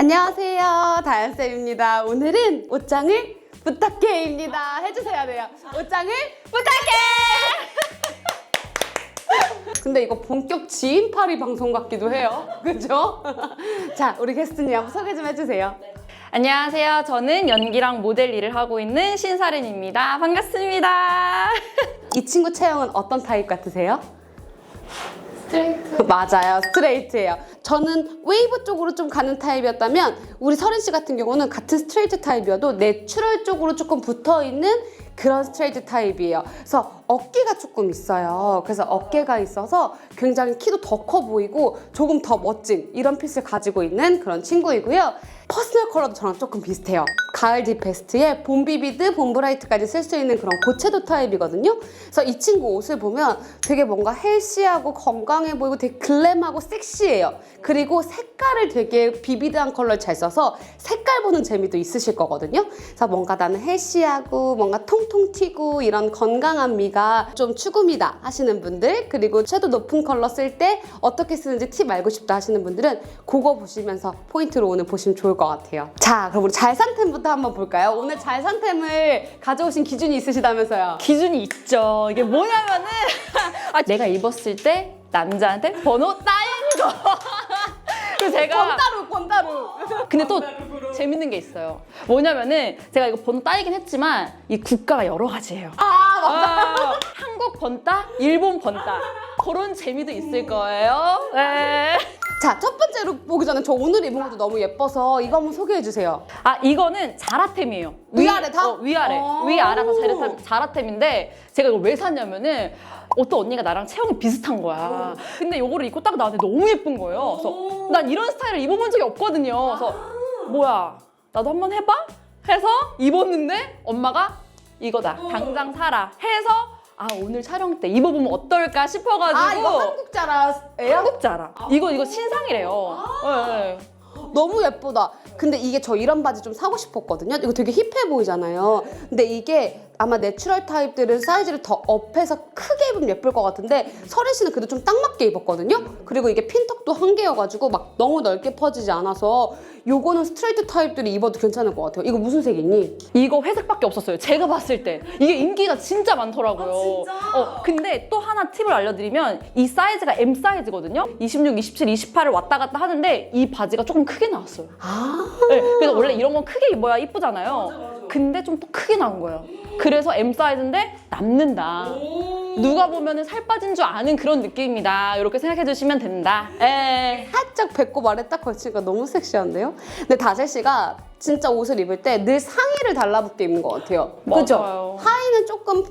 안녕하세요, 다현쌤입니다. 오늘은 옷장을 부탁해입니다. 해주셔야 돼요. 옷장을 부탁해! 근데 이거 본격 지인팔이 방송 같기도 해요. 그죠? 자, 우리 게스트님 한번 소개 좀 해주세요. 안녕하세요. 저는 연기랑 모델 일을 하고 있는 신사른입니다. 반갑습니다. 이 친구 체형은 어떤 타입 같으세요? 스트레이트. 맞아요, 스트레이트예요. 저는 웨이브 쪽으로 좀 가는 타입이었다면 우리 서른 씨 같은 경우는 같은 스트레이트 타입이어도 내추럴 쪽으로 조금 붙어있는 그런 스트레이트 타입이에요. 그래서 어깨가 조금 있어요. 그래서 어깨가 있어서 굉장히 키도 더 커 보이고 조금 더 멋진 이런 핏을 가지고 있는 그런 친구이고요. 퍼스널 컬러도 저랑 조금 비슷해요. 가을 딥 베스트에 봄 비비드, 봄 브라이트까지 쓸 수 있는 그런 고채도 타입이거든요. 그래서 이 친구 옷을 보면 되게 뭔가 헬시하고 건강해 보이고 되게 글램하고 섹시해요. 그리고 색깔을 되게 비비드한 컬러를 잘 써서 색깔 보는 재미도 있으실 거거든요. 그래서 뭔가 나는 헬시하고 뭔가 통통 튀고 이런 건강한 미가 좀 추구미다 하시는 분들, 그리고 섀도 높은 컬러 쓸 때 어떻게 쓰는지 팁 알고 싶다 하시는 분들은 그거 보시면서 포인트로 오늘 보시면 좋을 것 같아요. 자, 그럼 우리 잘 산 템부터 한번 볼까요? 오늘 잘 산 템을 가져오신 기준이 있으시다면서요? 기준이 있죠. 이게 뭐냐면은 내가 입었을 때 남자한테 번호따인 거. 그래서 제가 번따루. 근데 또 재밌는 게 있어요. 뭐냐면은 제가 이거 번호 따이긴 했지만 이 국가가 여러 가지예요. 맞아. 한국 번따, 일본 번따. 그런 재미도 있을 거예요. 네. 자, 첫 번째로 보기 전에 저 오늘 입은 것도 너무 예뻐서 이거 한번 소개해 주세요. 이거는 자라템이에요. 위아래 다? 위아래. 위아래 다 자라템인데 제가 이걸 왜 샀냐면은 어떤 언니가 나랑 체형이 비슷한 거야. 근데 이거를 입고 딱 나한테 너무 예쁜 거예요. 그래서 난 이런 스타일을 입어본 적이 없거든요. 그래서 뭐야, 나도 한번 해봐? 해서 입었는데 엄마가 이거다. 당장 사라. 해서 오늘 촬영 때 입어보면 어떨까 싶어가지고. 이거 한국 자라예요? 한국 자라. 이거 신상이래요. 네. 너무 예쁘다. 근데 이게 저 이런 바지 좀 사고 싶었거든요. 이거 되게 힙해 보이잖아요. 근데 이게 아마 내추럴 타입들은 사이즈를 더 업해서 크게 입으면 예쁠 것 같은데 서린 씨는 그래도 좀 딱 맞게 입었거든요. 그리고 이게 핀턱도 한 개여가지고 막 너무 넓게 퍼지지 않아서 요거는 스트레이트 타입들이 입어도 괜찮을 것 같아요. 이거 무슨 색이니? 이거 회색밖에 없었어요. 제가 봤을 때. 이게 인기가 진짜 많더라고요. 진짜? 근데 또 하나 팁을 알려드리면 이 사이즈가 M 사이즈거든요. 26, 27, 28을 왔다 갔다 하는데 이 바지가 조금 크게 나왔어요. 네, 그래서 원래 이런 건 크게 입어야 이쁘잖아요. 맞아. 근데 좀 더 크게 나온 거예요. 그래서 M 사이즈인데 남는다. 누가 보면은 살 빠진 줄 아는 그런 느낌이다. 이렇게 생각해 주시면 된다. 살짝 배꼽 아래 딱 걸치니까 너무 섹시한데요? 근데 다슬 씨가 진짜 옷을 입을 때 늘 상의를 달라붙게 입는 것 같아요. 그죠? 맞아요. 하의는 조금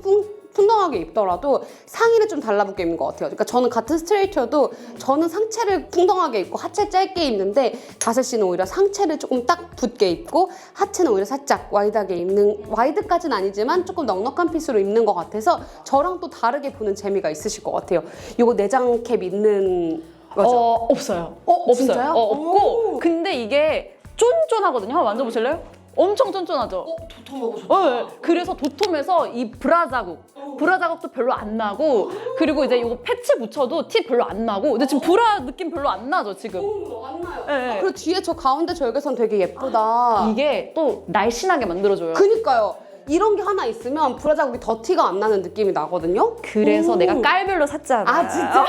풍성하게 입더라도 상의를 좀 달라붙게 입는 것 같아요. 그러니까 저는 같은 스트레이트여도 저는 상체를 풍성하게 입고 하체를 짧게 입는데 다슬 씨는 오히려 상체를 조금 딱 붙게 입고 하체는 오히려 살짝 와이드하게 입는, 와이드까지는 아니지만 조금 넉넉한 핏으로 입는 것 같아서 저랑 또 다르게 보는 재미가 있으실 것 같아요. 이거 내장 캡 있는 거죠? 없어요. 없어요? 진짜요? 없고 근데 이게 쫀쫀하거든요. 한번 만져보실래요? 엄청 쫀쫀하죠? 도톰하고 좋다. 네, 그래서 도톰해서 이 브라 자국도 별로 안 나고, 그리고 이제 이거 패치 붙여도 티 별로 안 나고. 근데 지금 브라 느낌 별로 안 나죠 지금? 안 나요. 네. 그리고 뒤에 저 가운데 절개선 되게 예쁘다. 이게 또 날씬하게 만들어줘요. 그니까요. 이런 게 하나 있으면 브라 자국이 더 티가 안 나는 느낌이 나거든요. 그래서 내가 깔별로 샀잖아. 진짜요?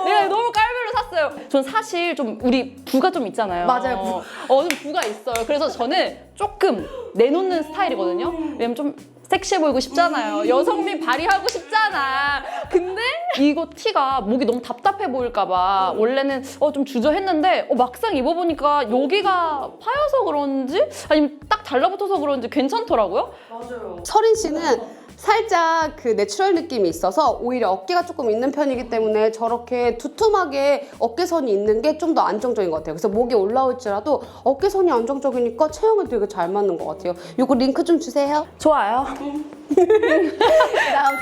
내가 너무 깔별로 샀어요. 전 사실 좀 우리 부가 좀 있잖아요. 맞아요. 좀 부가 있어요. 그래서 저는 조금 내놓는 스타일이거든요. 왜냐면 좀 섹시해 보이고 싶잖아요. 여성미 발휘하고 싶잖아. 근데 이거 티가 목이 너무 답답해 보일까봐 원래는 좀 주저했는데 막상 입어보니까 여기가 파여서 그런지 아니면 딱 달라붙어서 그런지 괜찮더라고요. 맞아요. 서린 씨는 살짝 그 내추럴 느낌이 있어서 오히려 어깨가 조금 있는 편이기 때문에 저렇게 두툼하게 어깨선이 있는 게 좀 더 안정적인 것 같아요. 그래서 목이 올라올지라도 어깨선이 안정적이니까 체형에 되게 잘 맞는 것 같아요. 이거 링크 좀 주세요. 좋아요.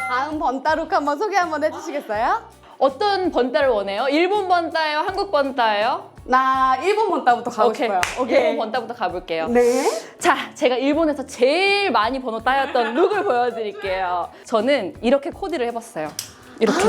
다음 번따룩 한번 소개 한번 해주시겠어요? 어떤 번따를 원해요? 일본 번따예요? 한국 번따예요? 나 일본 번따부터 가고 싶어요. 일본 번따부터 가볼게요. 네. 자, 제가 일본에서 제일 많이 번호 따였던 룩을 보여드릴게요. 저는 이렇게 코디를 해봤어요. 이렇게.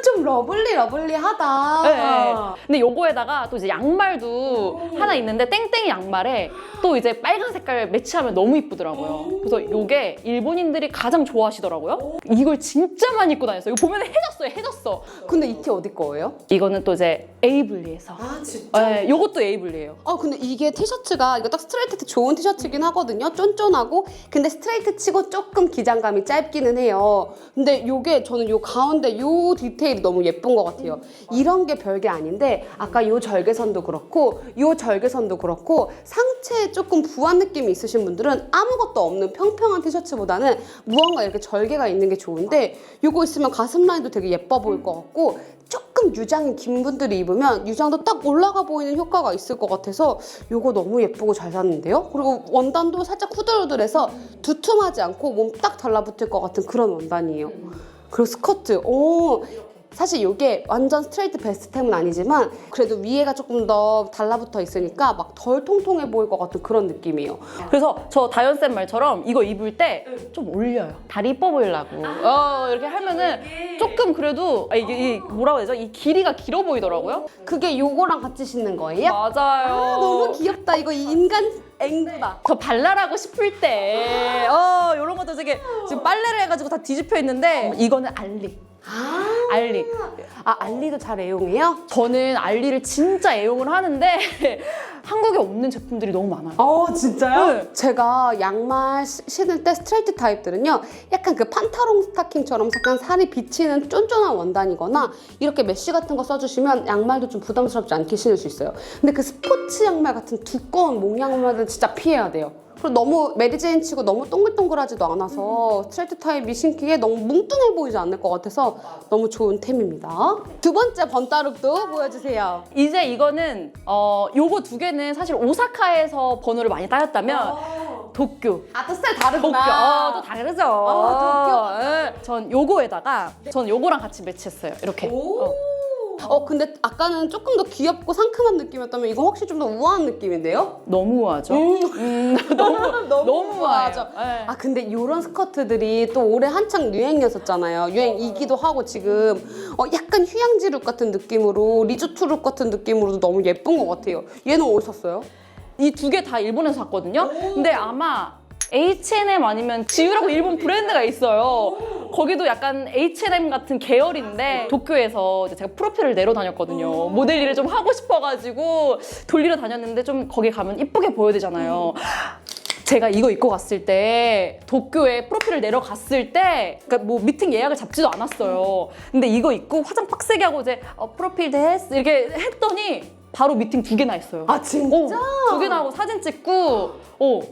좀 좀 러블리하다. 네. 근데 요거에다가 또 이제 양말도 하나 있는데 땡땡이 양말에 또 이제 빨간 색깔 매치하면 너무 이쁘더라고요. 그래서 요게 일본인들이 가장 좋아하시더라고요. 이걸 진짜 많이 입고 다녔어요. 이거 보면 해졌어. 근데 이 티 어디 거예요? 이거는 또 이제 에이블리에서. 아 진짜? 네, 요것도 에이블리예요. 근데 이게 티셔츠가 이거 딱 스트레이트 좋은 티셔츠긴 하거든요. 쫀쫀하고 근데 스트레이트 치고 조금 기장감이 짧기는 해요. 근데 요게 저는 요 가운데 요 디테일이 너무 예쁜 것 같아요. 이런 게 별게 아닌데 아까 요 절개선도 그렇고 요 절개선도 그렇고 상체에 조금 부한 느낌이 있으신 분들은 아무것도 없는 평평한 티셔츠보다는 무언가 이렇게 절개가 있는 게 좋은데 요거 있으면 가슴 라인도 되게 예뻐 보일 것 같고 조금 유장이 긴 분들이 입으면 유장도 딱 올라가 보이는 효과가 있을 것 같아서 요거 너무 예쁘고 잘 샀는데요. 그리고 원단도 살짝 후들후들해서 두툼하지 않고 몸 딱 달라붙을 것 같은 그런 원단이에요. 그리고 스커트, 사실 이게 완전 스트레이트 베스트템은 아니지만 그래도 위에가 조금 더 달라붙어 있으니까 막 덜 통통해 보일 것 같은 그런 느낌이에요. 그래서 저 다현쌤 말처럼 이거 입을 때 좀 올려요. 다리 이뻐 보이려고. 이렇게 하면은 조금 그래도 이게 뭐라고 해야 되죠? 이 길이가 길어 보이더라고요. 그게 요거랑 같이 신는 거예요? 맞아요. 너무 귀엽다. 이거 인간 앵두다. 더 발랄하고 싶을 때 이런 것도 되게 지금 빨래를 해가지고 다 뒤집혀 있는데 이거는 알리. 알리. 알리도 잘 애용해요? 저는 알리를 진짜 애용을 하는데 한국에 없는 제품들이 너무 많아요. 진짜요? 네. 제가 양말 신을 때 스트레이트 타입들은요 약간 그 판타롱 스타킹처럼 약간 살이 비치는 쫀쫀한 원단이거나 이렇게 메쉬 같은 거 써주시면 양말도 좀 부담스럽지 않게 신을 수 있어요. 근데 그 스포츠 양말 같은 두꺼운 목 양말은 진짜 피해야 돼요. 그리고 너무 메리제인 치고 너무 동글동글하지도 않아서 스트레이트 타입이 신기에 너무 뭉뚱해 보이지 않을 것 같아서 너무 좋은 템입니다. 두 번째 번따룩도 보여주세요. 이제 이거는 요거 두 개는 사실 오사카에서 번호를 많이 따였다면 도쿄. 또 스타일 도쿄. 다르구나. 또 다르죠. 도쿄. 네. 전 요거에다가 전 요거랑 같이 매치했어요. 이렇게. 근데 아까는 조금 더 귀엽고 상큼한 느낌이었다면 이건 확실히 좀 더 우아한 느낌인데요? 너무 우아하죠? 너무 우아하죠. 네. 근데 이런 스커트들이 또 올해 한창 유행이었었잖아요. 유행이기도 하고 지금 약간 휴양지 룩 같은 느낌으로 리조트 룩 같은 느낌으로도 너무 예쁜 것 같아요. 얘는 어디서 샀어요? 이 두 개 다 일본에서 샀거든요? 근데 아마 H&M 아니면 지유라고 일본 브랜드가 있어요. 거기도 약간 H&M 같은 계열인데 도쿄에서 이제 제가 프로필을 내러 다녔거든요. 모델 일을 좀 하고 싶어가지고 돌리러 다녔는데 좀 거기 가면 이쁘게 보여야 되잖아요. 제가 이거 입고 갔을 때 도쿄에 프로필을 내러 갔을 때 그러니까 뭐 미팅 예약을 잡지도 않았어요. 근데 이거 입고 화장 빡세게 하고 이제 프로필 데스 이렇게 했더니 바로 미팅 2개나 했어요. 진짜? 2개나 하고 사진 찍고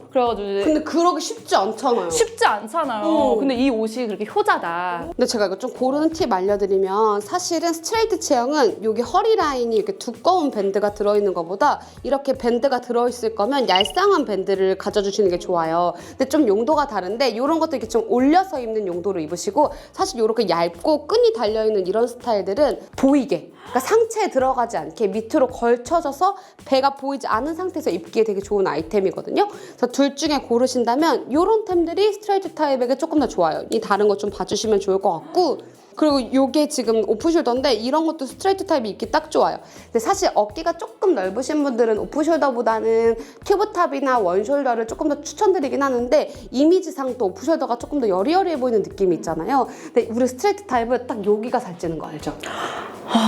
그래가지고 이제 근데 그러기 쉽지 않잖아요. 쉽지 않잖아요. 근데 이 옷이 그렇게 효자다. 근데 제가 이거 좀 고르는 팁 알려드리면 사실은 스트레이트 체형은 여기 허리 라인이 이렇게 두꺼운 밴드가 들어있는 것보다 이렇게 밴드가 들어있을 거면 얄쌍한 밴드를 가져주시는 게 좋아요. 근데 좀 용도가 다른데 이런 것도 이렇게 좀 올려서 입는 용도로 입으시고 사실 이렇게 얇고 끈이 달려있는 이런 스타일들은 보이게 그러니까 상체에 들어가지 않게 밑으로 걸쳐져서 배가 보이지 않은 상태에서 입기에 되게 좋은 아이템이거든요. 그래서 둘 중에 고르신다면 이런 템들이 스트레이트 타입에게 조금 더 좋아요. 이 다른 거 좀 봐주시면 좋을 것 같고 그리고 이게 지금 오프숄더인데 이런 것도 스트레이트 타입이 입기 딱 좋아요. 근데 사실 어깨가 조금 넓으신 분들은 오프숄더보다는 튜브탑이나 원숄더를 조금 더 추천드리긴 하는데 이미지상 또 오프숄더가 조금 더 여리여리해 보이는 느낌이 있잖아요. 근데 우리 스트레이트 타입은 딱 여기가 살찌는 거 알죠?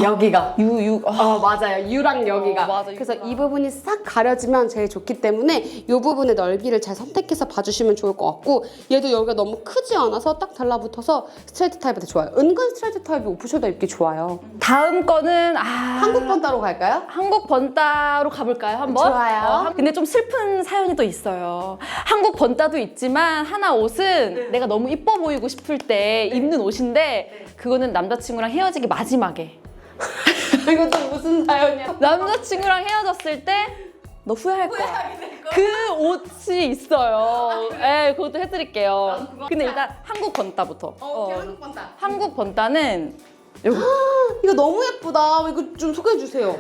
여기가 맞아요. 유랑 여기가 맞아, 그래서 이 부분이 싹 가려지면 제일 좋기 때문에 이 부분의 넓이를 잘 선택해서 봐주시면 좋을 것 같고 얘도 여기가 너무 크지 않아서 딱 달라붙어서 스트레이트 타입한테 좋아요. 은근 스트레이트 타입이 오프숄더 입기 좋아요. 다음 거는 한국 번따로 갈까요? 한국 번따로 가볼까요? 한번? 좋아요. 근데 좀 슬픈 사연이 또 있어요. 한국 번따도 있지만 하나 옷은 내가 너무 이뻐 보이고 싶을 때 입는 옷인데 그거는 남자친구랑 헤어지기 마지막에 이거 또 무슨 사연이야? 남자친구랑 헤어졌을 때 너 후회할 거야. 그 옷이 있어요. 네, 그것도 해드릴게요. 근데 일단 한국 번따부터. 한국 번따. 한국 번따는 요거. 이거 너무 예쁘다. 이거 좀 소개해 주세요.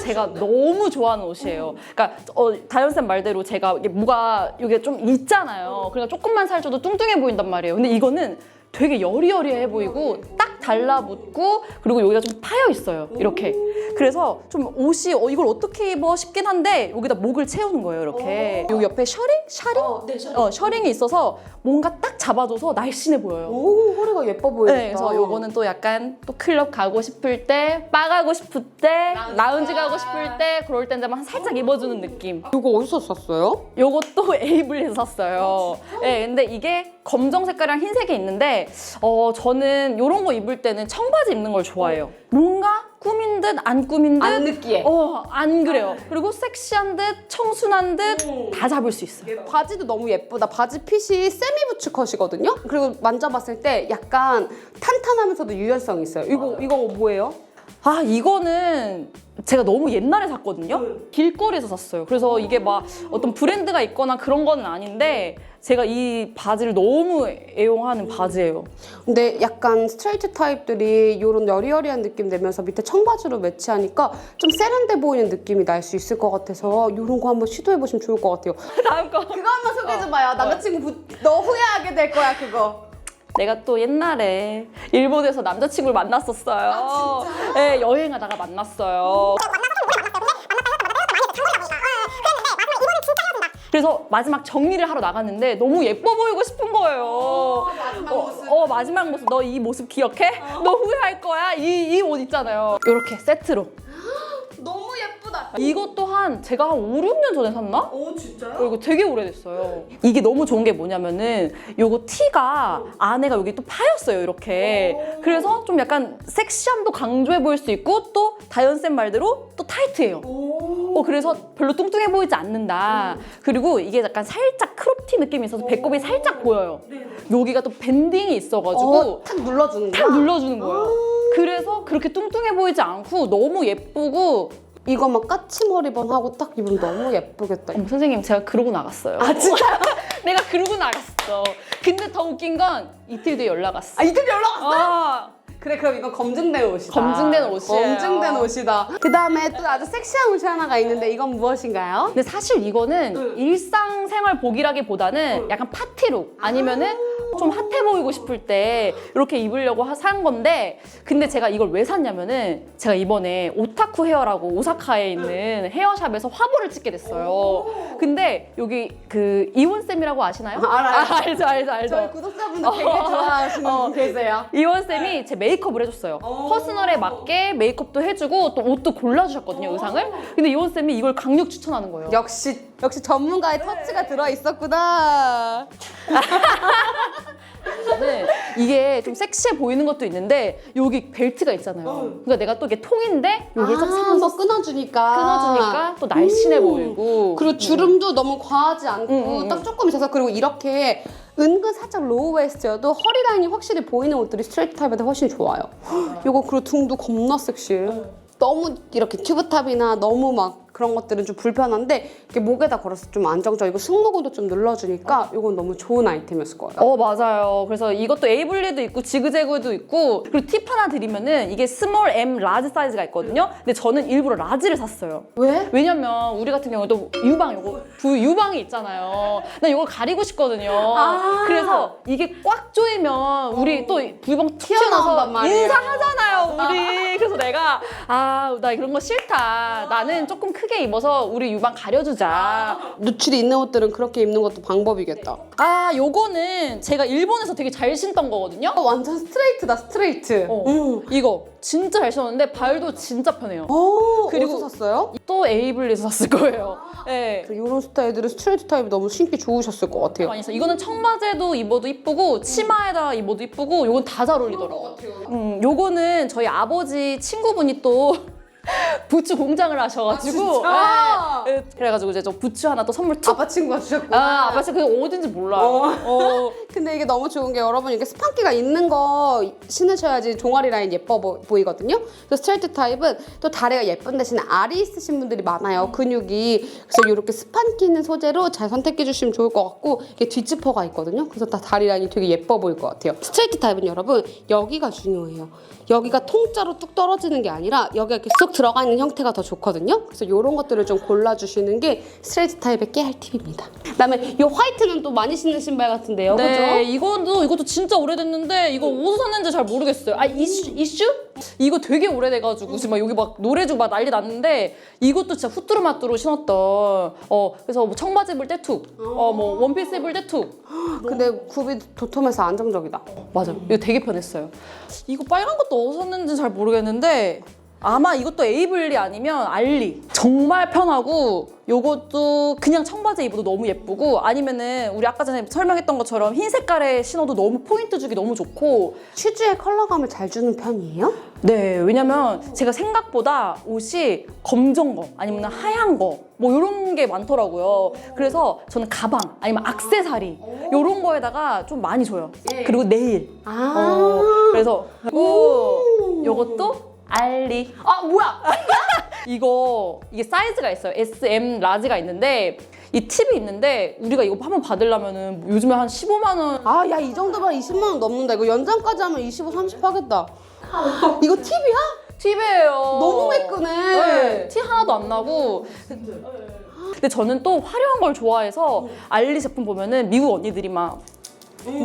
제가 너무 좋아하는 옷이에요. 그러니까 다현쌤 말대로 제가 이게 뭐가 이게 좀 있잖아요. 그러니까 조금만 살쪄도 뚱뚱해 보인단 말이에요. 근데 이거는 되게 여리여리해 보이고 딱 달라붙고 그리고 여기가 좀 파여 있어요. 이렇게. 그래서 좀 옷이 이걸 어떻게 입어 싶긴 한데 여기다 목을 채우는 거예요. 이렇게. 여기 옆에 셔링? 네, 셔링. 셔링이 있어서 뭔가 딱 잡아줘서 날씬해 보여요. 오, 허리가 예뻐 보인다. 네, 그래서 요거는 또 약간 또 클럽 가고 싶을 때, 바 가고 싶을 때, 라운지 가고 싶을 때 그럴 때만 살짝 입어주는 느낌. 이거 어디서 샀어요? 요것도 에이블리에서 샀어요. 네, 근데 이게 검정 색깔이랑 흰색이 있는데 저는 요런 거 입을 때는 청바지 입는 걸 좋아해요. 뭔가 꾸민 듯 안 꾸민 듯 안 느끼해. 안 그래요. 그리고 섹시한 듯 청순한 듯 다 잡을 수 있어요. 바지도 너무 예쁘다. 바지 핏이 세미 부츠 컷이거든요. 그리고 만져봤을 때 약간 탄탄하면서도 유연성이 있어요. 이거 뭐예요? 아, 이거는 제가 너무 옛날에 샀거든요. 길거리에서 샀어요. 그래서 이게 막 어떤 브랜드가 있거나 그런 거는 아닌데 제가 이 바지를 너무 애용하는 바지예요. 근데 약간 스트레이트 타입들이 이런 여리여리한 느낌 내면서 밑에 청바지로 매치하니까 좀 세련돼 보이는 느낌이 날 수 있을 것 같아서 이런 거 한번 시도해보시면 좋을 것 같아요. 다음 거. 그거 한번 소개해줘봐요. 남자친구 너 후회하게 될 거야 그거. 내가 또 옛날에 일본에서 남자친구를 만났었어요. 아, 진짜요? 네, 여행하다가 만났어요. 그래서 마지막 정리를 하러 나갔는데 너무 예뻐 보이고 싶은 거예요. 마지막 모습. 마지막 모습. 너 이 모습 기억해? 너 후회할 거야? 이 옷 있잖아요. 이렇게 세트로. 너무 예쁘다. 이것 또한 제가 한 5, 6년 전에 샀나? 오 진짜요? 이거 되게 오래됐어요. 이게 너무 좋은 게 뭐냐면은 요거 티가 안에가 여기 또 파였어요, 이렇게. 그래서 좀 약간 섹시함도 강조해 보일 수 있고 또 다현쌤 말대로 또 타이트해요. 그래서 별로 뚱뚱해 보이지 않는다. 그리고 이게 약간 살짝 크롭티 느낌이 있어서 배꼽이 살짝 보여요. 여기가 또 밴딩이 있어가지고 탁 눌러주는 거야? 탁 눌러주는 거예요. 그래서 그렇게 뚱뚱해 보이지 않고 너무 예쁘고 이거 막 까치머리번 하고 딱 입으면 너무 예쁘겠다. 선생님 제가 그러고 나갔어요. 아 진짜? 내가 그러고 나갔어. 근데 더 웃긴 건 이틀 뒤에 연락 왔어. 아 이틀 연락 왔어? 어. 그래 그럼 이건 검증된 옷이다. 검증된 옷이에요. 검증된 옷이다. 그 다음에 또 아주 섹시한 옷이 하나가 있는데 이건 무엇인가요? 근데 사실 이거는 일상생활복이라기보다는 약간 파티룩 아니면은 좀 핫해 보이고 싶을 때 이렇게 입으려고 산 건데 근데 제가 이걸 왜 샀냐면은 제가 이번에 오타쿠 헤어라고 오사카에 있는 헤어샵에서 화보를 찍게 됐어요. 근데 여기 그 이원쌤이라고 아시나요? 알아요. 알죠. 저희 구독자분들 되게 좋아하시는 분 계세요. 이원쌤이 제 메이크업을 해줬어요. 퍼스널에 맞게 메이크업도 해주고 또 옷도 골라주셨거든요, 의상을. 근데 이원쌤이 이걸 강력 추천하는 거예요. 역시 전문가의 터치가 들어있었구나. 네, 이게 좀 섹시해 보이는 것도 있는데 여기 벨트가 있잖아요. 그러니까 내가 또 이게 통인데 여기 딱 한번 끊어주니까 또 날씬해 보이고 그리고 주름도 너무 과하지 않고 딱 조금 있어서 그리고 이렇게 은근 살짝 로우 웨스트여도 허리 라인이 확실히 보이는 옷들이 스트레이트 타입한테 훨씬 좋아요. 이거 그리고 등도 겁나 섹시해. 너무 이렇게 튜브탑이나 너무 막 그런 것들은 좀 불편한데 이렇게 목에다 걸어서 좀 안정적이고 승모근도 좀 눌러주니까 이건 너무 좋은 아이템이었을 거예요. 맞아요. 그래서 이것도 에이블리도 있고 지그재그도 있고 그리고 팁 하나 드리면은 이게 스몰, M, 라지 사이즈가 있거든요. 근데 저는 일부러 라지를 샀어요. 왜? 왜냐면 우리 같은 경우도 유방이 있잖아요. 난 이걸 가리고 싶거든요. 그래서 이게 꽉 조이면 우리 또 유방 튀어나온단 튀어나와서 말이에요. 인사하잖아요, 우리. 그래서 내가 나 이런 거 싫다. 나는 조금 크게 입어서 우리 유방 가려주자. 노출이 있는 옷들은 그렇게 입는 것도 방법이겠다. 요거는 제가 일본에서 되게 잘 신던 거거든요. 완전 스트레이트다, 스트레이트. 이거 진짜 잘 신었는데 발도 진짜 편해요. 그리고 어디서 샀어요? 또 에이블리에서 샀을 거예요. 네. 이런 스타일들은 스트레이트 타입이 너무 신기 좋으셨을 것 같아요. 많이 있어요. 이거는 청바지에도 입어도 이쁘고 치마에다 입어도 이쁘고 이건 다 잘 어울리더라고요. 요거는 저희 아버지 친구분이 또 부츠 공장을 하셔가지고 네. 그래가지고 이제 저 부츠 하나 또 선물 툭. 아빠 친구가 주셨구나. 아빠 친구 그게 어딘지 몰라요. 근데 이게 너무 좋은 게 여러분 이렇게 스판기가 있는 거 신으셔야지 종아리 라인 예뻐 보이거든요. 그래서 스트레이트 타입은 또 다리가 예쁜 대신에 알이 있으신 분들이 많아요. 근육이. 그래서 이렇게 스판기 있는 소재로 잘 선택해 주시면 좋을 것 같고 이게 뒷지퍼가 있거든요. 그래서 다 다리 라인이 되게 예뻐 보일 것 같아요. 스트레이트 타입은 여러분 여기가 중요해요. 여기가 통짜로 뚝 떨어지는 게 아니라 여기가 이렇게 쏙 들어가 있는 들어가는 형태가 더 좋거든요. 그래서 이런 것들을 좀 골라주시는 게 스트레이트 타입의 깨알 팁입니다. 그다음에 이 화이트는 또 많이 신는 신발 같은데요, 네, 그죠? 이것도 진짜 오래됐는데 이거 어디서 샀는지 잘 모르겠어요. 아, 이슈? 이거 되게 오래돼가지고 지금 막 여기 막 노래 주고 막 난리 났는데 이것도 진짜 후뚜루마뚜루 신었던 그래서 뭐 청바지 입을 때 툭, 뭐 원피스 입을 때 툭. 근데 굽이 도톰해서 안정적이다. 맞아, 이거 되게 편했어요. 이거 빨간 것도 어디서 샀는지 잘 모르겠는데 아마 이것도 에이블리 아니면 알리. 정말 편하고 요것도 그냥 청바지 입어도 너무 예쁘고 아니면은 우리 아까 전에 설명했던 것처럼 흰 색깔에 신어도 너무 포인트 주기 너무 좋고. 슈즈의 컬러감을 잘 주는 편이에요? 네, 왜냐면 제가 생각보다 옷이 검정 거 아니면 하얀 거 뭐 이런 게 많더라고요. 그래서 저는 가방 아니면 악세사리 이런 거에다가 좀 많이 줘요. 그리고 네일. 그래서 요것도 알리. 아, 뭐야? 이게 사이즈가 있어요. S, M, 라지가 있는데 이 팁이 있는데 우리가 이거 한번 받으려면은 요즘에 한 15만 원. 아, 야, 이 정도면 20만 원 넘는다. 이거 연장까지 하면 25, 30 하겠다. 이거 팁이야? 팁이에요. 너무 매끈해. 네, 티 하나도 안 나고. 근데 저는 또 화려한 걸 좋아해서 알리 제품 보면은 미국 언니들이 막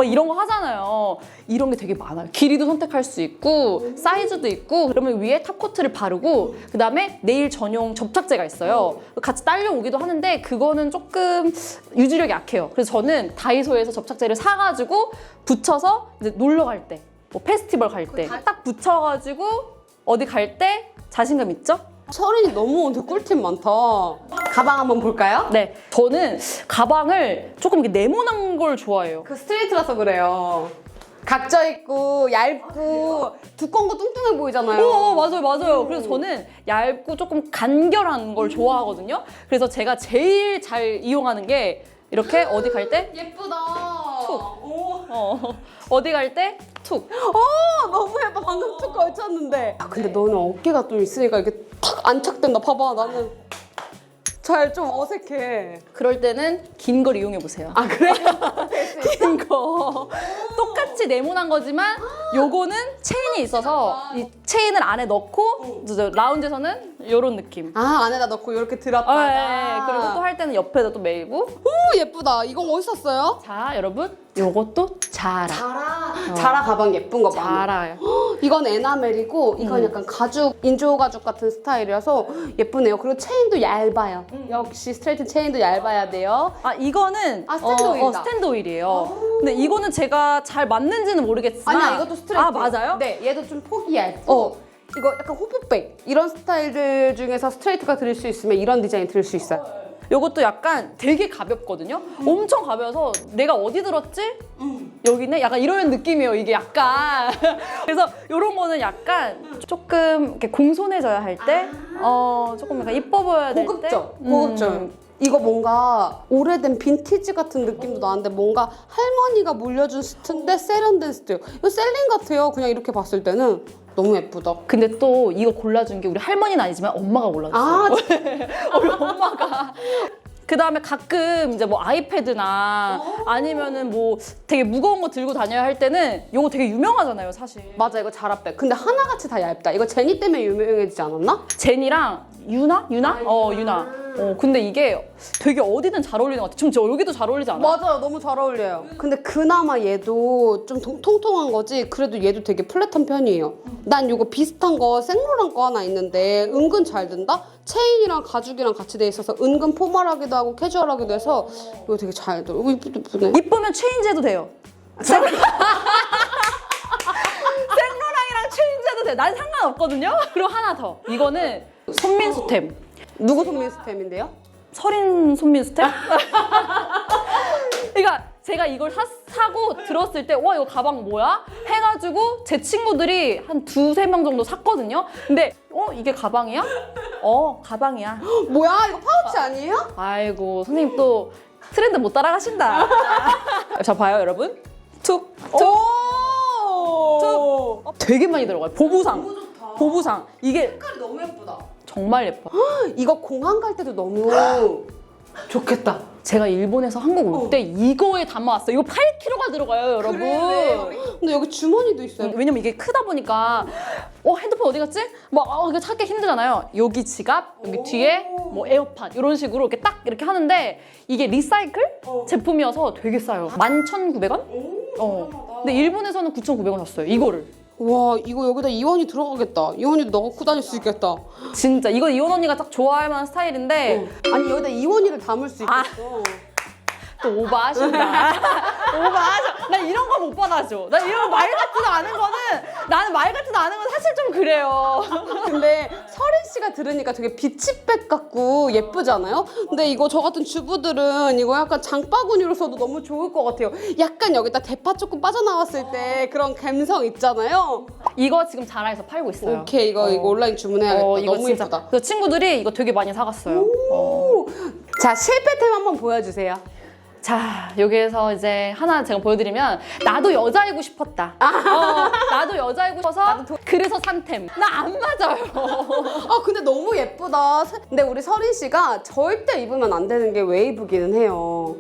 이런 거 하잖아요. 이런 게 되게 많아요. 길이도 선택할 수 있고 사이즈도 있고 그러면 위에 탑코트를 바르고 그다음에 네일 전용 접착제가 있어요. 같이 딸려오기도 하는데 그거는 조금 유지력이 약해요. 그래서 저는 다이소에서 접착제를 사가지고 붙여서 이제 놀러 갈 때, 뭐 페스티벌 갈 때 딱 붙여가지고 어디 갈 때 자신감 있죠? 철인이 너무 오늘 꿀팁 많다. 가방 한번 볼까요? 네, 저는 가방을 조금 이렇게 네모난 걸 좋아해요. 그 스트레이트라서 그래요. 각져 있고 얇고 두꺼운 거 뚱뚱해 보이잖아요. 맞아요. 그래서 저는 얇고 조금 간결한 걸 좋아하거든요. 그래서 제가 제일 잘 이용하는 게 이렇게 어디 갈 때 예쁘다. 어디 갈 때 툭. 너무 예뻐. 방금 툭 걸쳤는데. 근데 너는 어깨가 좀 있으니까 이게 탁 안착된다. 봐봐, 나는 잘 좀 어색해. 그럴 때는 긴 걸 이용해 보세요. 아, 그래? 긴 거. 똑같이 네모난 거지만 요거는 체인이 있어서 이 체인을 안에 넣고 이제 라운지에서는 이런 느낌. 아, 안에다 넣고 이렇게 들었다가. 네. 그리고 또 할 때는 옆에다 또 메이고. 오, 예쁘다. 이건 어디서 샀어요? 자, 여러분, 요것도 자라. 자라 가방 예쁜 거 많아. 자라요. 이건 에나멜이고 이건 약간 가죽, 인조 가죽 같은 스타일이라서 예쁘네요. 그리고 체인도 얇아요. 역시 스트레이트 체인도 얇아야 돼요. 아, 이거는 스탠드 오일이다. 스탠드 오일이에요. 근데 이거는 제가 잘 맞는지는 모르겠지만 아니야, 이것도 스트레이트. 아, 맞아요? 네, 얘도 좀 폭이 얇고 이거 약간 호프백 이런 스타일들 중에서 스트레이트가 들을 수 있으면 이런 디자인 들을 수 있어요. 요것도 약간 되게 가볍거든요. 엄청 가벼워서 내가 어디 들었지? 여기네? 약간 이런 느낌이에요, 이게 약간. 그래서 이런 거는 약간 조금 이렇게 공손해져야 할 때, 조금 약간 이뻐 보여야 될 때. 고급져. 이거 뭔가 오래된 빈티지 같은 느낌도 나는데 뭔가 할머니가 물려준 스트인데 세련된 스트. 이거 셀링 같아요. 그냥 이렇게 봤을 때는 너무 예쁘다. 근데 또 이거 골라준 게 우리 할머니는 아니지만 엄마가 골라줬어요. 우리 엄마가. 그 다음에 가끔 이제 뭐 아이패드나 아니면은 뭐 되게 무거운 거 들고 다녀야 할 때는 이거 되게 유명하잖아요, 사실. 맞아, 이거 자라백. 근데 하나같이 다 얇다. 이거 제니 때문에 유명해지지 않았나? 제니랑 유나? 유나. 근데 이게 되게 어디든 잘 어울리는 것 같아. 지금 저 여기도 잘 어울리지 않아요? 맞아요, 너무 잘 어울려요. 근데 그나마 얘도 좀 통통한 거지. 그래도 얘도 되게 플랫한 편이에요. 난 이거 비슷한 거 생로랑 거 하나 있는데 은근 잘 든다? 체인이랑 가죽이랑 같이 돼 있어서 은근 포멀하기도 하고 캐주얼하기도 해서 이거 되게 잘 들어. 이거 이쁘네. 이쁘면 체인지 해도 돼요. 생로랑이랑 체인지 해도 돼요. 난 상관없거든요. 그리고 하나 더. 이거는 손민수템. 누구 손민수템인데요? 서린 손민수템? 그러니까 제가 이걸 사고 들었을 때 와, 이거 가방 뭐야? 해가지고 제 친구들이 한 2-3명 정도 샀거든요. 근데 이게 가방이야? 가방이야. 뭐야, 이거 파우치 아니에요? 아이고, 선생님 또 트렌드 못 따라가신다. 자, 봐요, 여러분. 툭. 되게 많이 들어가요. 보부상. 이게 색깔이 너무 예쁘다. 정말 예뻐. 이거 공항 갈 때도 너무 좋겠다. 제가 일본에서 한국 올 때 이거에 담아왔어요. 이거 8kg가 들어가요, 여러분. 근데 여기 주머니도 있어요. 왜냐면 이게 크다 보니까 핸드폰 어디 갔지? 이거 찾기 힘들잖아요. 여기 지갑, 여기 뒤에 뭐 에어팟 이런 식으로 이렇게 딱 이렇게 하는데 이게 리사이클 제품이어서 되게 싸요. 11,900원? 근데 일본에서는 9,900원 샀어요. 이거를. 와, 이거 여기다 이원이 들어가겠다. 이원이도 넣고 다닐 수 있겠다. 진짜 이거 이원 언니가 딱 좋아할 만한 스타일인데 아니, 여기다 이원이를 담을 수 있겠어. 또 오버하신다. 오버하셔. 나 이런 거 못 받아줘. 나 이런 말 같지도 않은 거는 나는 말 같지도 않은 건 사실 좀 그래요. 근데 서린 씨가 들으니까 되게 비치백 같고 예쁘잖아요? 근데 이거 저 같은 주부들은 이거 약간 장바구니로 써도 너무 좋을 것 같아요. 약간 여기다 대파 조금 빠져나왔을 때 그런 감성 있잖아요? 이거 지금 자라에서 팔고 있어요. 오케이, 이거 온라인 주문해야겠다. 이거 너무 진짜. 예쁘다. 그래서 친구들이 이거 되게 많이 사갔어요. 자, 실패템 한번 보여주세요. 자, 여기에서 이제 하나 제가 보여드리면 나도 여자이고 싶었다. 나도 여자이고 싶어서 그래서 산 템. 나 안 맞아요. 근데 너무 예쁘다. 근데 우리 서린 씨가 절대 입으면 안 되는 게 웨이브기는 해요.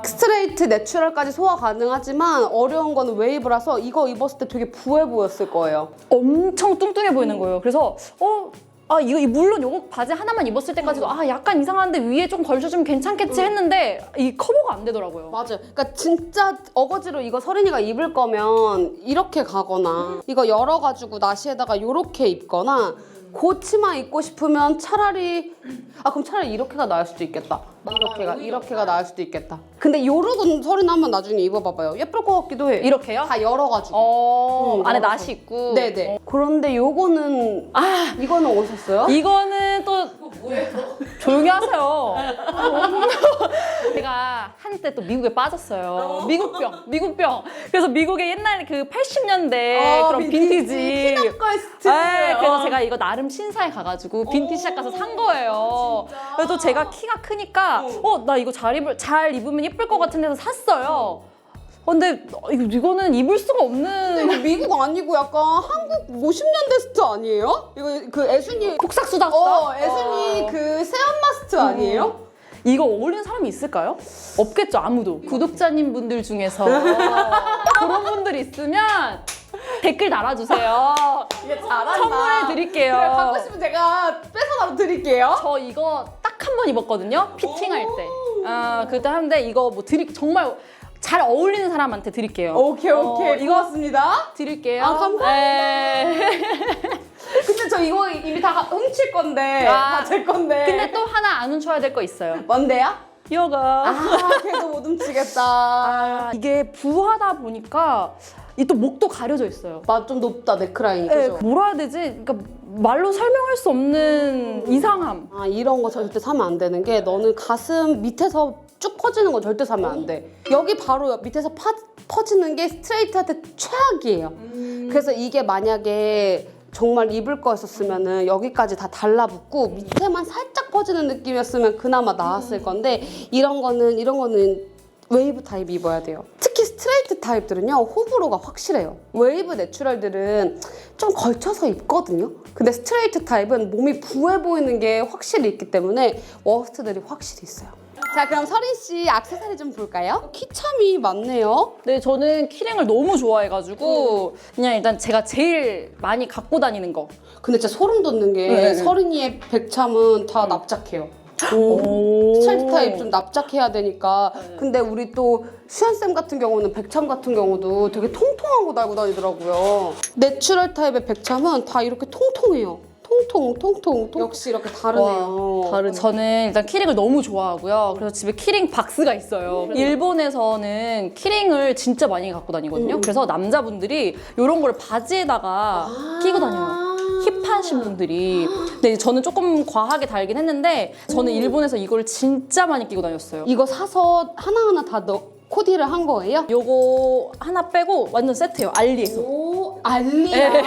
스트레이트, 내추럴까지 소화 가능하지만 어려운 거는 웨이브라서 이거 입었을 때 되게 부해 보였을 거예요. 엄청 뚱뚱해 보이는 거예요. 그래서 이거 물론 요거 바지 하나만 입었을 때까지도 약간 이상한데 위에 좀 걸쳐주면 괜찮겠지 했는데 이 커버가 안 되더라고요. 맞아요. 그러니까 진짜 어거지로 이거 서린이가 입을 거면 이렇게 가거나 이거 열어가지고 나시에다가 이렇게 입거나 고치마 입고 싶으면 차라리 그럼 차라리 이렇게가 나을 수도 있겠다. 이렇게가 나을 수도 있겠다. 근데 요 룩은 서린 한번 나중에 입어봐봐요. 예쁠 것 같기도 해. 이렇게요? 다 열어가지고. 안에 나시 있고. 네네. 그런데 요거는 이거는 어디서 샀어요? 이거는 또 조용히 하세요. 제가 한때 또 미국에 빠졌어요. 미국병. 그래서 미국의 옛날 그 80년대 그런 빈티지. 피넛걸스트. 네, 그래서 제가 이거 나름 신사에 가가지고 빈티지샵 가서 산 거예요. 그래서 제가 키가 크니까 나 이거 잘 입으면 예쁠 것 같은 데서 샀어요. 근데 이거는 입을 수가 없는. 이거 미국 아니고 약간 한국 50년대 스트 아니에요? 이거 그 애순이 폭삭수다. 애순이 그 세안마스트 아니에요? 이거 어울리는 사람이 있을까요? 없겠죠, 아무도. 구독자님 분들 중에서 그런 분들 있으면 댓글 달아주세요. 이게 잘한다. 선물해 드릴게요. 그래, 갖고 싶으면 제가 뺏어나로 드릴게요. 저 이거 딱 한 번 입었거든요. 피팅할 때. 그때 하는데 이거 뭐 정말 잘 어울리는 사람한테 드릴게요. 오케이. 이거 왔습니다. 드릴게요. 감사합니다. 근데 저 이거 이미 다 훔칠 건데, 다 제 건데. 근데 또 하나 안 훔쳐야 될 거 있어요. 뭔데요? 이거가. 걔도 못 훔치겠다. 이게 부하다 보니까 이 또 목도 가려져 있어요. 맛 좀 높다, 넥라인이. 네, 그죠? 뭐라 해야 되지? 그러니까 말로 설명할 수 없는 이상함. 이런 거 절대 사면 안 되는 게 너는 가슴 밑에서 쭉 퍼지는 거 절대 사면 안 돼. 여기 바로 밑에서 퍼지는 게 스트레이트한테 최악이에요. 그래서 이게 만약에 정말 입을 거였었으면은 여기까지 다 달라붙고 밑에만 살짝 퍼지는 느낌이었으면 그나마 나았을 건데 이런 거는 웨이브 타입 입어야 돼요. 특히 스트레이트 타입들은요, 호불호가 확실해요. 웨이브 내추럴들은 좀 걸쳐서 입거든요. 근데 스트레이트 타입은 몸이 부해 보이는 게 확실히 있기 때문에 워스트들이 확실히 있어요. 자, 그럼 서린 씨 악세사리 좀 볼까요? 키참이 많네요. 네, 저는 키링을 너무 좋아해가지고 그냥 일단 제가 제일 많이 갖고 다니는 거. 근데 진짜 소름 돋는 게 서린이의 백참은 다 납작해요. 스트레이트 타입 좀 납작해야 되니까. 근데 우리 또 수현쌤 같은 경우는 백참 같은 경우도 되게 통통한 거 달고 다니더라고요. 내추럴 타입의 백참은 다 이렇게 통통해요. 통통. 역시 이렇게 다르네요. 저는 일단 키링을 너무 좋아하고요. 그래서 집에 키링 박스가 있어요. 일본에서는 키링을 진짜 많이 갖고 다니거든요. 그래서 남자분들이 이런 걸 바지에다가 끼고 다녀요. 힙하신 분들이. 근데 저는 조금 과하게 달긴 했는데 저는 일본에서 이걸 진짜 많이 끼고 다녔어요. 이거 사서 하나하나 다 코디를 한 거예요? 요거 하나 빼고 완전 세트예요. 알리에서. 오, 알리야. 네,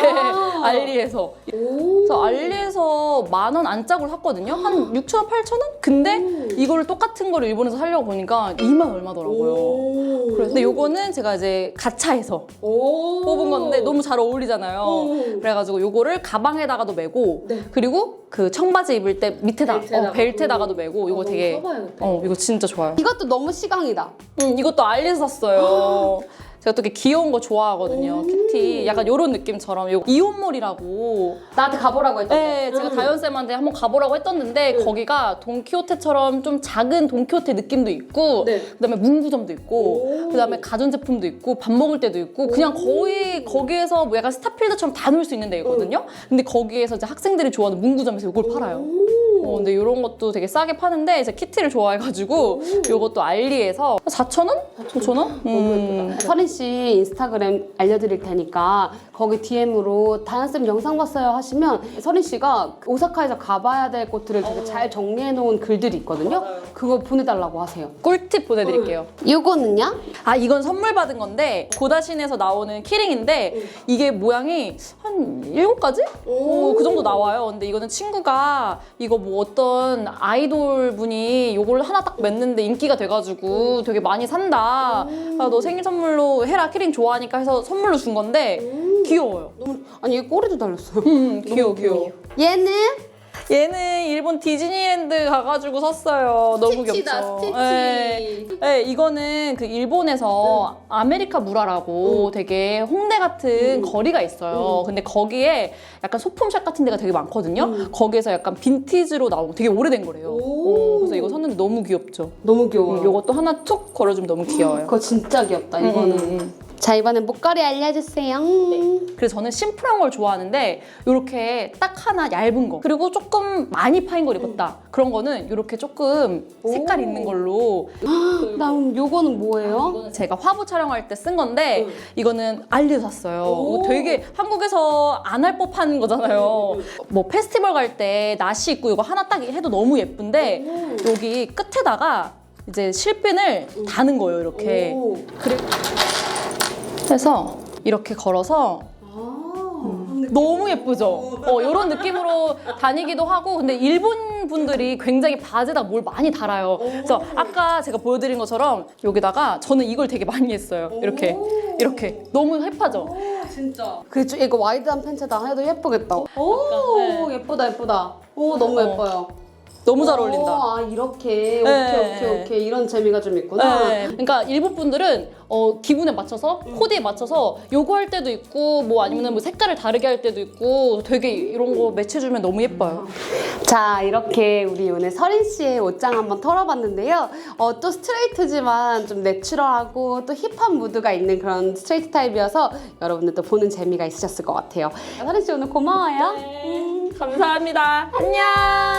알리에서. 오. 그래서 알리에서 10,000원 안짝으로 샀거든요. 한 6,000원, 8,000원? 근데 이거를 똑같은 거를 일본에서 사려고 보니까 2만 얼마더라고요. 근데 요거는 제가 이제 가차에서 뽑은 건데 너무 잘 어울리잖아요. 그래가지고 요거를 가방에다가도 메고 그리고 그 청바지 입을 때 밑에다 벨트에다가도 메고 이거 되게 이거 진짜 좋아요. 이것도 너무 시강이다. 이것도 알리에서 샀어요. 제가 또 이렇게 귀여운 거 좋아하거든요. 키티 약간 이런 느낌처럼 이거 이온몰이라고 나한테 가보라고 했던 네, 제가 다현쌤한테 한번 가보라고 했었는데 거기가 돈키호테처럼 좀 작은 돈키호테 느낌도 있고 그다음에 문구점도 있고 그다음에 가전제품도 있고 밥 먹을 때도 있고 그냥 거의 거기에서 뭐 약간 스타필드처럼 다 놀 수 있는 데거든요. 근데 거기에서 이제 학생들이 좋아하는 문구점에서 이걸 팔아요. 근데 이런 것도 되게 싸게 파는데 제가 키티를 좋아해가지고 이것도 알리에서 4,000원? 5,000원? 너무 예쁘다. 서린 씨 인스타그램 알려드릴 테니까 거기 DM으로 다현쌤 영상 봤어요 하시면 서린 씨가 오사카에서 가봐야 될 곳들을 되게 잘 정리해 놓은 글들이 있거든요. 그거 보내달라고 하세요. 꿀팁 보내드릴게요. 이거는요? 아, 이건 선물 받은 건데 고다신에서 나오는 키링인데 이게 모양이 한 7가지? 그 정도 나와요. 근데 이거는 친구가 이거 뭐 어떤 아이돌 분이 이걸 하나 딱 맸는데 인기가 돼가지고 되게 많이 산다. 너 생일 선물로 해라, 키링 좋아하니까 해서 선물로 준 건데 귀여워요. 너무 아니 얘 꼬리도 달렸어요. 귀여워. 얘는 일본 디즈니랜드 가가지고 샀어요. 너무 귀엽죠. 스티치. 네, 이거는 그 일본에서 아메리카 무라라고 되게 홍대 같은 거리가 있어요. 근데 거기에 약간 소품샵 같은 데가 되게 많거든요. 거기에서 약간 빈티지로 나온 되게 오래된 거래요. 그래서 이거 샀는데 너무 귀엽죠. 너무 귀여워. 이것도 하나 툭 걸어주면 너무 귀여워요. 그거 진짜 귀엽다. 이거는. 자, 이번엔 목걸이 알려주세요. 그래서 저는 심플한 걸 좋아하는데 이렇게 딱 하나 얇은 거 그리고 조금 많이 파인 걸 입었다 그런 거는 이렇게 조금 색깔 있는 걸로 그다음 요거는 뭐예요? 제가 화보 촬영할 때 쓴 건데 이거는 알리에서 샀어요. 이거 되게 한국에서 안 할 법한 거잖아요. 뭐 페스티벌 갈 때 나시 입고 이거 하나 딱 해도 너무 예쁜데 여기 끝에다가 이제 실핀을 다는 거예요. 이렇게 그래서 이렇게 걸어서 너무 예쁘죠? 이런 느낌으로 다니기도 하고 근데 일본 분들이 굉장히 바지에다 뭘 많이 달아요. 그래서 아까 제가 보여드린 것처럼 여기다가 저는 이걸 되게 많이 했어요. 이렇게 너무 힙하죠? 진짜. 그쵸, 이거 와이드한 팬츠에다 해도 예쁘겠다. 오, 예쁘다. 오, 너무 예뻐요. 너무 잘 어울린다. 아, 이렇게. 오케이. 이런 재미가 좀 있구나. 네. 그러니까 일본 분들은 기분에 맞춰서 코디에 맞춰서 요거 할 때도 있고 뭐 아니면 뭐 색깔을 다르게 할 때도 있고 되게 이런 거 매치해주면 너무 예뻐요. 자, 이렇게 우리 오늘 서린 씨의 옷장 한번 털어봤는데요. 또 스트레이트지만 좀 내추럴하고 또 힙한 무드가 있는 그런 스트레이트 타입이어서 여러분들도 보는 재미가 있으셨을 것 같아요. 서린 씨 오늘 고마워요. 감사합니다. 안녕.